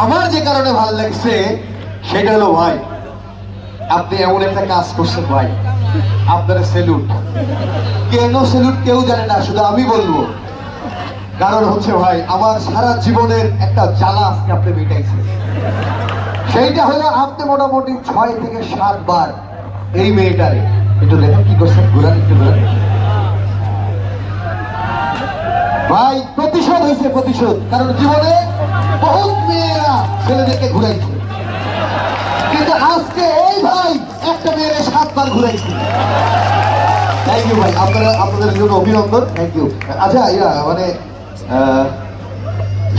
আমার যে কারণে ভালো লাগছে সেটা হলো ভাই, আপনি এমন একটা কাজ করছেন ভাই, আপনার স্যালুট। কেন স্যালুট কেউ জানে না, শুধু আমি বলবো। কারণ হচ্ছে ভাই, আমার সারা জীবনের একটা জ্বালা আজকে আপনি মিটাইছেন। সেইটা হলো আপনি মোটামুটি 6 থেকে 7 বার এই মেয়েটারে একটু দেখেন কি করছেন, ঘুরান একটু ঘুরান ভাই। প্রতিশোধ হয়েছে, প্রতিশোধ। কারণ জীবনে বহুত মেয়েরা ছেলেদেরকে ঘুরাইছে, কিন্তু আজকে এই ভাই একটা মেয়েরে 7 বার ঘুরাইছে। থ্যাংক ইউ ভাই, আপনাদের জন্য অভিনন্দন, থ্যাংক ইউ। আচ্ছা ইয়া মানে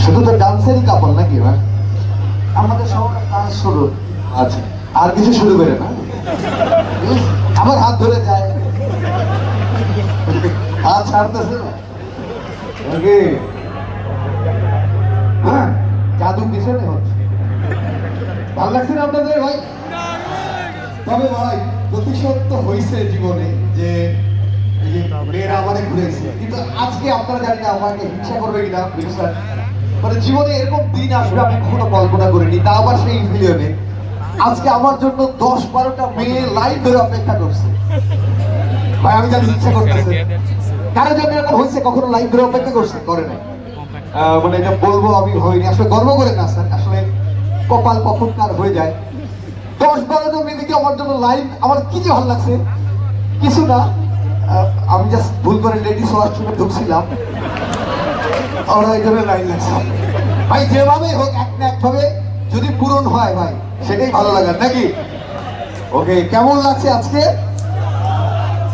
শুধু তো ডান্সেরই কাপড় নাকি ভাই? আমাদের সবার কাজ শুরু। আচ্ছা, আর কিছু শুরু করে না, আমার হাত ধরে যায়, হাত ছাড়তেছে না। জাদু পিছনে হচ্ছে। ভালো লাগছে না আপনাদের ভাই? তবে ভাই প্রতিশোধ তো হয়েছে জীবনে, যে মেয়েরা আমাদের ঘুরেছে, কিন্তু আজকে আপনারা জানি না আমাকে হিংসা করবে কিনা। মানে জীবনে এরকম দিন আসবে আমি কখনো কল্পনা করিনি, তা আবার সেই মিলিয়নে। আজকে আমার জন্য 10-12টা মেয়ে লাইন ধরে অপেক্ষা করছে ভাই। আমি জানি হিংসা করতেছে, কারোর জন্য এরকম হয়েছে? কখনো লাইন ধরে অপেক্ষা করছে? করে নাই। মানে এটা বলবো আমি হইনি, আসলে গর্ব করে না স্যার, আসলে কপাল কখন কার হয়ে যায়। 10-12টা মেয়েকে আমার জন্য লাইন, আমার কি যে ভালো লাগছে কিছু না। আমি জাস্ট ভুল করে লেডিস ওয়াশরুমে ঢুকছিলাম, ওরা এই জন্য লাইন লাগছে ভাই। যেভাবে হোক এক না একভাবে যদি পূরণ হয় ভাই, সেটাই ভালো লাগার নাকি? ওকে, কেমন লাগছে আজকে?